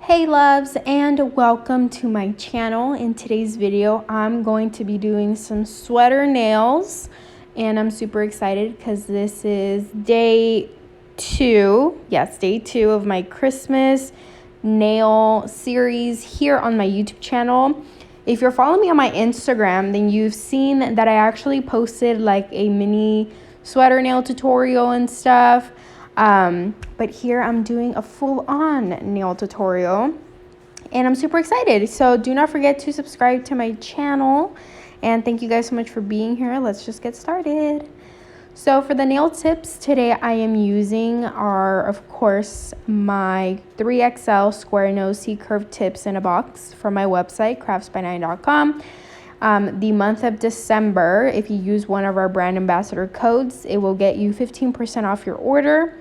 Hey loves, and welcome to my channel. In today's video I'm going to be doing some sweater nails, and I'm super excited because this is day 2 of my Christmas nail series here on my YouTube channel. If you're following me on my Instagram, then you've seen that I actually posted like a mini sweater nail tutorial and stuff. But here I'm doing a full-on nail tutorial and I'm super excited. So do not forget to subscribe to my channel, and thank you guys so much for being here. Let's just get started. So for the nail tips today I am using are, of course, my 3XL square nose C-curve tips in a box from my website craftsby9.com. The month of December, if you use one of our brand ambassador codes, it will get you 15% off your order.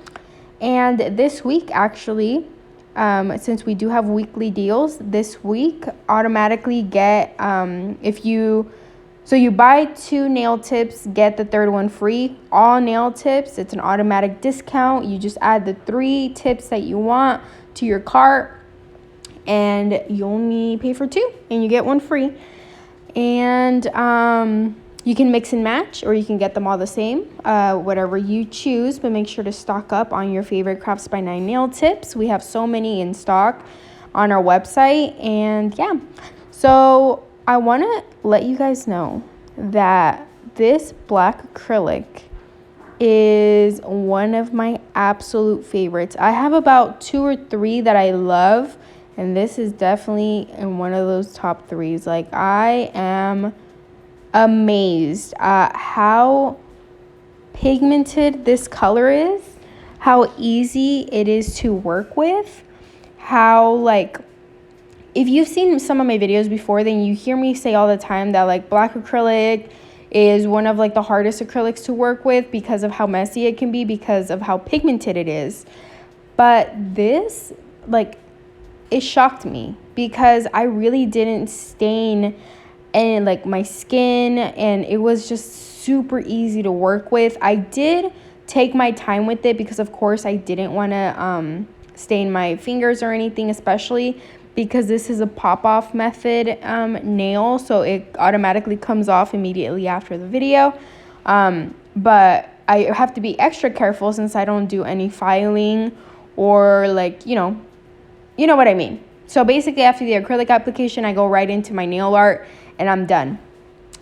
And this week, actually, since we do have weekly deals, this week automatically get you buy 2 nail tips, get the third one free. All nail tips, it's an automatic discount. You just add the 3 tips that you want to your cart, and you only pay for 2 and you get 1 free. And you can mix and match, or you can get them all the same, whatever you choose, but make sure to stock up on your favorite Crafts by 9 nail tips. We have so many in stock on our website. And yeah, so I want to let you guys know that this black acrylic is one of my absolute favorites. I have about 2 or 3 that I love, and this is definitely in one of those top 3s. Like, I am amazed at how pigmented this color is, how easy it is to work with, how, like, if you've seen some of my videos before, then you hear me say all the time that like black acrylic is one of like the hardest acrylics to work with because of how messy it can be, because of how pigmented it is. But this, like, it shocked me because I really didn't stain and like my skin, and it was just super easy to work with. I did take my time with it because of course I didn't want to stain my fingers or anything, especially because this is a pop-off method nail, so it automatically comes off immediately after the video. But I have to be extra careful since I don't do any filing or, like, you know what I mean. So basically after the acrylic application, I go right into my nail art and I'm done.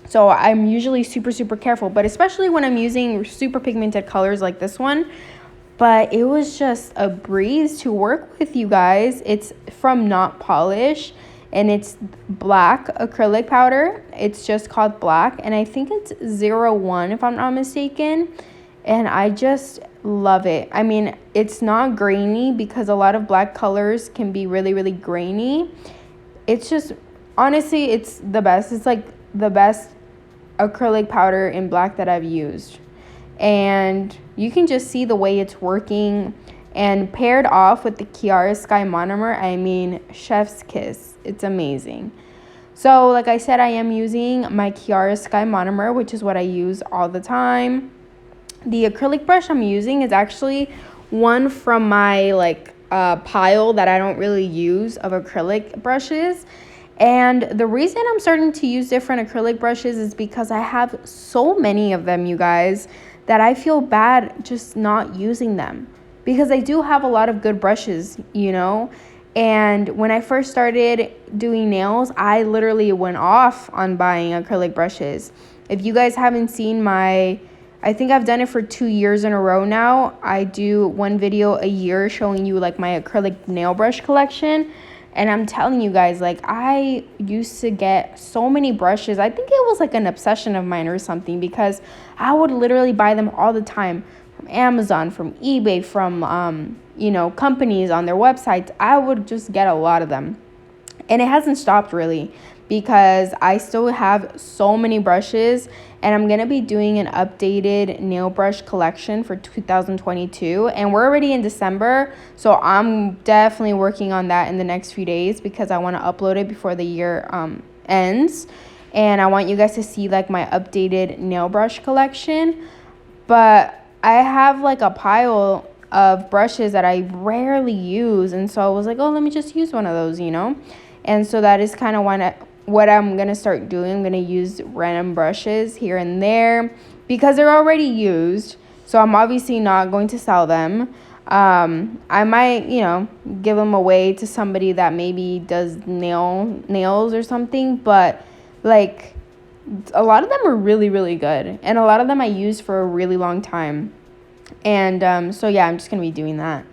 So I'm usually super careful, but especially when I'm using super pigmented colors like this one. But it was just a breeze to work with, you guys. It's from Not Polish, and it's black acrylic powder. It's just called black, and I think it's 01 if I'm not mistaken. And I just love it. I mean, it's not grainy because a lot of black colors can be really grainy. It's just, honestly, it's the best. It's like the best acrylic powder in black that I've used. And you can just see the way it's working, and paired off with the Chiara Sky monomer, I mean, chef's kiss. It's amazing. So like I said, I am using my Chiara Sky monomer, which is what I use all the time. The acrylic brush I'm using is actually one from my pile that I don't really use of acrylic brushes. And the reason I'm starting to use different acrylic brushes is because I have so many of them, you guys, that I feel bad just not using them, because I do have a lot of good brushes, you know. And when I first started doing nails, I literally went off on buying acrylic brushes. If you guys haven't seen I think I've done it for 2 years in a row now. I do 1 video a year showing you like my acrylic nail brush collection. And I'm telling you guys, like, I used to get so many brushes. I think it was like an obsession of mine or something, because I would literally buy them all the time from Amazon, from eBay, from, companies on their websites. I would just get a lot of them. And it hasn't stopped really, because I still have so many brushes, and I'm going to be doing an updated nail brush collection for 2022, and we're already in December, so I'm definitely working on that in the next few days because I want to upload it before the year ends, and I want you guys to see like my updated nail brush collection. But I have like a pile of brushes that I rarely use, and so I was like, oh, let me just use one of those, you know. And so that is kind of what I'm gonna start doing. I'm gonna use random brushes here and there because they're already used, so I'm obviously not going to sell them. I might, you know, give them away to somebody that maybe does nails or something, but like a lot of them are really, really good, and a lot of them I used for a really long time. And so yeah, I'm just gonna be doing that.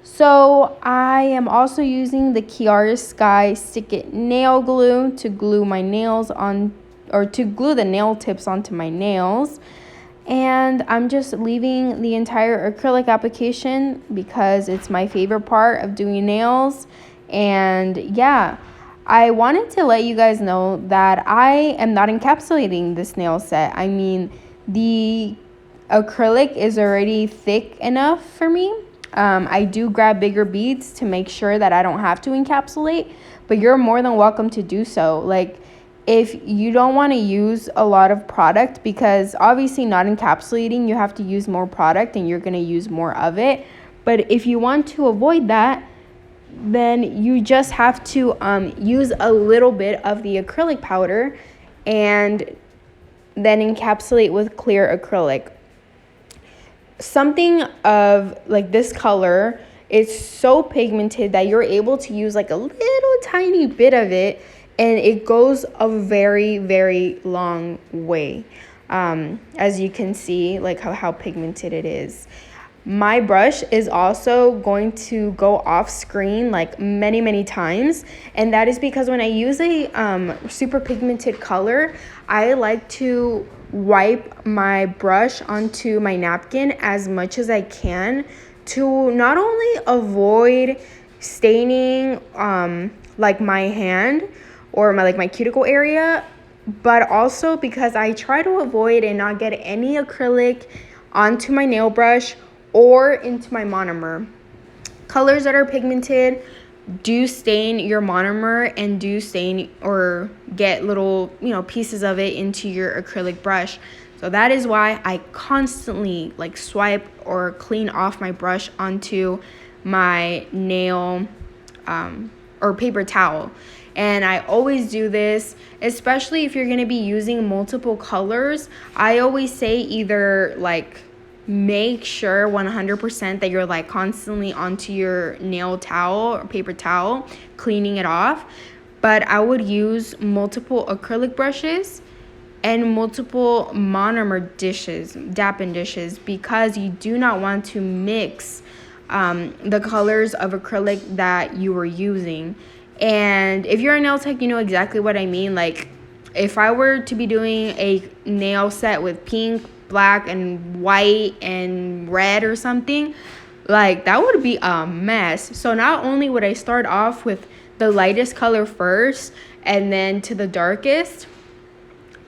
So I am also using the 𝘂𝘃 Stick It Nail Glue to glue my nails on, or to glue the nail tips onto my nails. And I'm just leaving the entire acrylic application because it's my favorite part of doing nails. And yeah, I wanted to let you guys know that I am not encapsulating this nail set. I mean, the acrylic is already thick enough for me. I do grab bigger beads to make sure that I don't have to encapsulate, but you're more than welcome to do so. Like, if you don't want to use a lot of product, because obviously not encapsulating, you have to use more product and you're going to use more of it. But if you want to avoid that, then you just have to use a little bit of the acrylic powder and then encapsulate with clear acrylic. Something of like this color is so pigmented that you're able to use like a little tiny bit of it, and it goes a very, very long way. As you can see, like how pigmented it is. My brush is also going to go off screen like many, many times. And that is because when I use a super pigmented color, I like to wipe my brush onto my napkin as much as I can to not only avoid staining like my hand or my cuticle area, but also because I try to avoid and not get any acrylic onto my nail brush or into my monomer. Colors that are pigmented do stain your monomer and do stain or get little, you know, pieces of it into your acrylic brush. So that is why I constantly like swipe or clean off my brush onto my nail or paper towel. And I always do this, especially if you're going to be using multiple colors. I always say either like make sure 100% that you're like constantly onto your nail towel or paper towel, cleaning it off. But I would use multiple acrylic brushes and multiple monomer dishes, dappen dishes, because you do not want to mix the colors of acrylic that you were using. And if you're a nail tech, you know exactly what I mean. Like, if I were to be doing a nail set with pink, black, and white, and red or something, like, that would be a mess. So not only would I start off with the lightest color first and then to the darkest,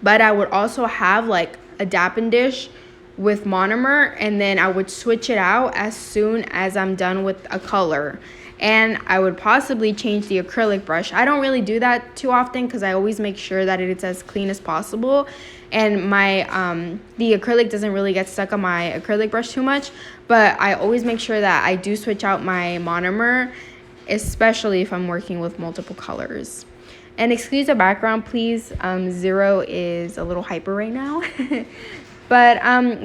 but I would also have, like, a dappen dish with monomer, and then I would switch it out as soon as I'm done with a color. And I would possibly change the acrylic brush. I don't really do that too often because I always make sure that it's as clean as possible. And my the acrylic doesn't really get stuck on my acrylic brush too much. But I always make sure that I do switch out my monomer, especially if I'm working with multiple colors. And excuse the background, please. Zero is a little hyper right now. But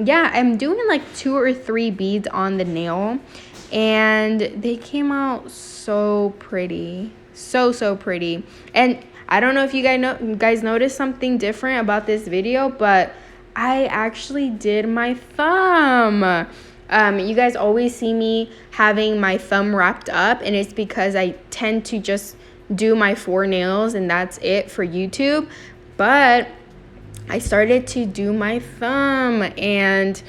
yeah, I'm doing like 2 or 3 beads on the nail. And they came out so pretty. So pretty. And I don't know if you guys noticed something different about this video, but I actually did my thumb. You guys always see me having my thumb wrapped up, and it's because I tend to just do my 4 nails and that's it for YouTube. But I started to do my thumb, and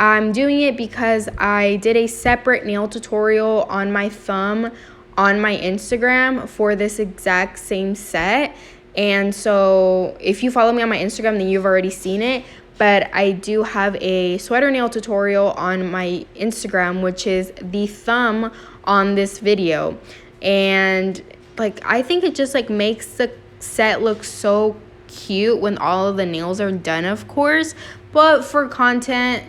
I'm doing it because I did a separate nail tutorial on my thumb on my Instagram for this exact same set. And so if you follow me on my Instagram, then you've already seen it. But I do have a sweater nail tutorial on my Instagram, which is the thumb on this video. And like, I think it just like makes the set look so cute when all of the nails are done, of course. But for content,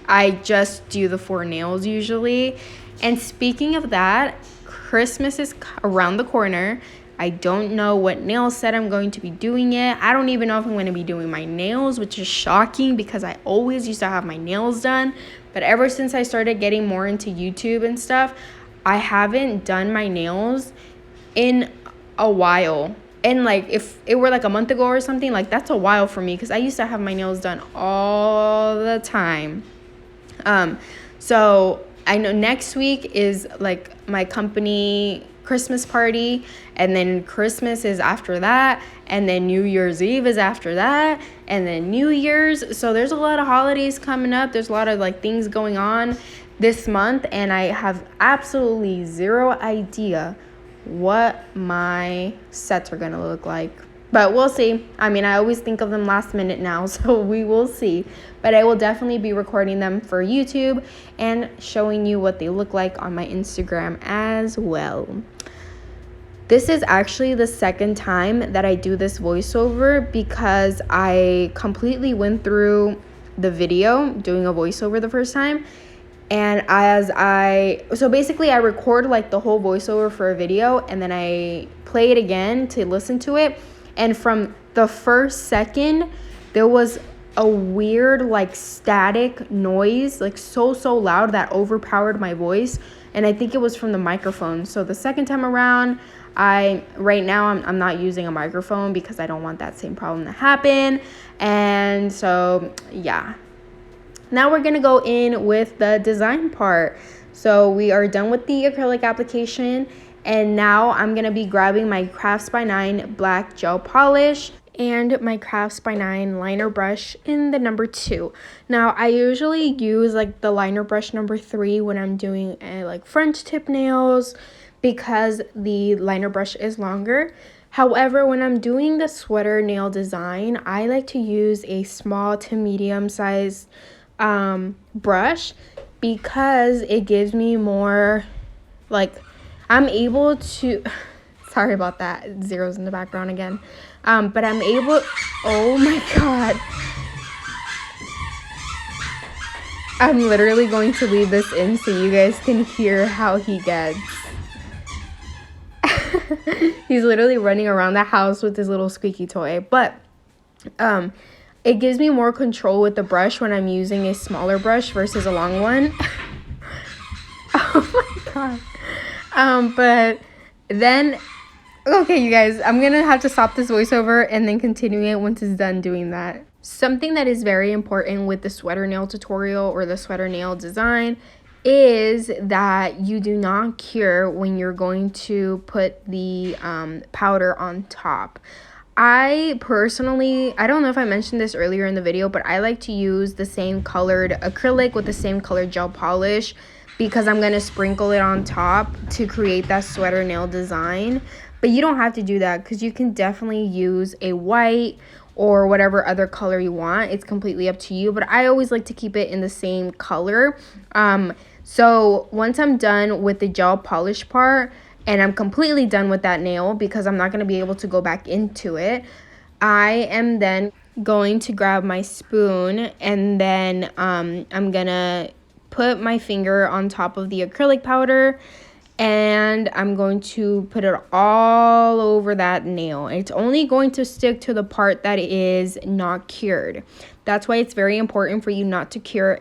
I just do the 4 nails usually. And speaking of that, Christmas is around the corner. I don't know what nail set I'm going to be doing yet. I don't even know if I'm going to be doing my nails, which is shocking because I always used to have my nails done. But ever since I started getting more into YouTube and stuff, I haven't done my nails in a while. And like if it were like a month ago or something, like that's a while for me because I used to have my nails done all the time. So I know next week is like my company Christmas party, and then Christmas is after that, and then New Year's Eve is after that, and then New Year's. So there's a lot of holidays coming up. There's a lot of like things going on this month, and I have absolutely zero idea what my sets are gonna look like. But we'll see. I mean, I always think of them last minute now, so we will see. But I will definitely be recording them for YouTube and showing you what they look like on my Instagram as well. This is actually the second time that I do this voiceover because I completely went through the video doing a voiceover the first time. And so basically I record like the whole voiceover for a video, and then I play it again to listen to it. And from the first second, there was a weird like static noise, like so loud that overpowered my voice. And I think it was from the microphone. So the second time around, right now I'm not using a microphone because I don't want that same problem to happen. And so yeah. Now we're gonna go in with the design part. So we are done with the acrylic application, and now I'm gonna be grabbing my Crafts by 9 black gel polish and my Crafts by 9 liner brush in the number 2. Now I usually use like the liner brush number 3 when I'm doing like French tip nails because the liner brush is longer. However, when I'm doing the sweater nail design, I like to use a small to medium size brush because it gives me more, like, I'm able to, sorry about that, zeros in the background again, but I'm able, oh my god, I'm literally going to leave this in so you guys can hear how he gets. He's literally running around the house with his little squeaky toy. But it gives me more control with the brush when I'm using a smaller brush versus a long one. Oh my god. But then, okay, you guys, I'm gonna have to stop this voiceover and then continue it once it's done doing that. Something that is very important with the sweater nail tutorial or the sweater nail design is that you do not cure when you're going to put the powder on top. I personally, I don't know if I mentioned this earlier in the video, but I like to use the same colored acrylic with the same colored gel polish because I'm going to sprinkle it on top to create that sweater nail design. But you don't have to do that because you can definitely use a white or whatever other color you want. It's completely up to you, but I always like to keep it in the same color. So once I'm done with the gel polish part and I'm completely done with that nail because I'm not going to be able to go back into it, I am then going to grab my spoon and then I'm going to put my finger on top of the acrylic powder and I'm going to put it all over that nail. It's only going to stick to the part that is not cured. That's why it's very important for you not to cure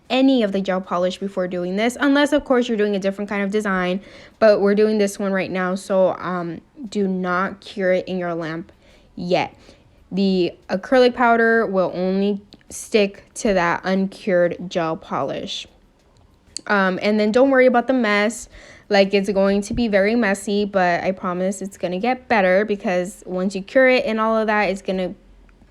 any of the gel polish before doing this, unless of course you're doing a different kind of design, but we're doing this one right now, so do not cure it in your lamp yet. The acrylic powder will only stick to that uncured gel polish. And then don't worry about the mess. Like, it's going to be very messy, but I promise it's going to get better because once you cure it and all of that, it's going to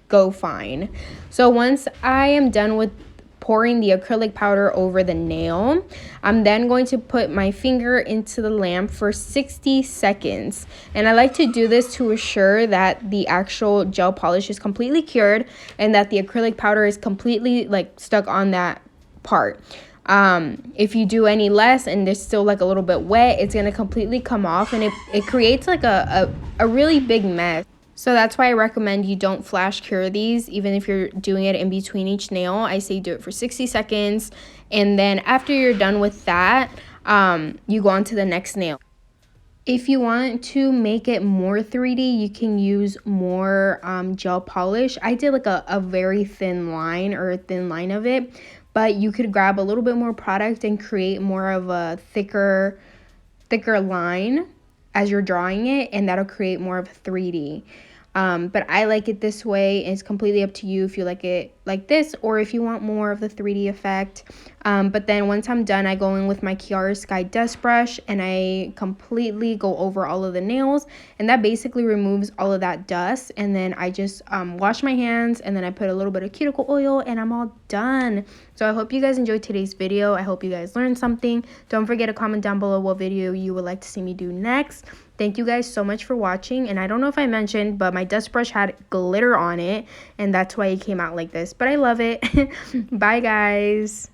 go fine. So once I am done with pouring the acrylic powder over the nail, I'm then going to put my finger into the lamp for 60 seconds. And I like to do this to assure that the actual gel polish is completely cured and that the acrylic powder is completely like stuck on that part. If you do any less and there's still like a little bit wet, it's going to completely come off and it creates like a really big mess. So that's why I recommend you don't flash cure these, even if you're doing it in between each nail. I say do it for 60 seconds. And then after you're done with that, you go on to the next nail. If you want to make it more 3D, you can use more gel polish. I did like a very thin line, or a thin line of it, but you could grab a little bit more product and create more of a thicker line as you're drawing it, and that'll create more of a 3D. But I like it this way. It's completely up to you if you like it like this, or if you want more of the 3D effect. But then once I'm done, I go in with my 𝘋𝑪𝑚 dust brush and I completely go over all of the nails, and that basically removes all of that dust. And then I just wash my hands, and then I put a little bit of cuticle oil, and I'm all done. So I hope you guys enjoyed today's video. I hope you guys learned something. Don't forget to comment down below what video you would like to see me do next. Thank you guys so much for watching. And I don't know if I mentioned, but my dust brush had glitter on it, and that's why it came out like this. But I love it. Bye guys.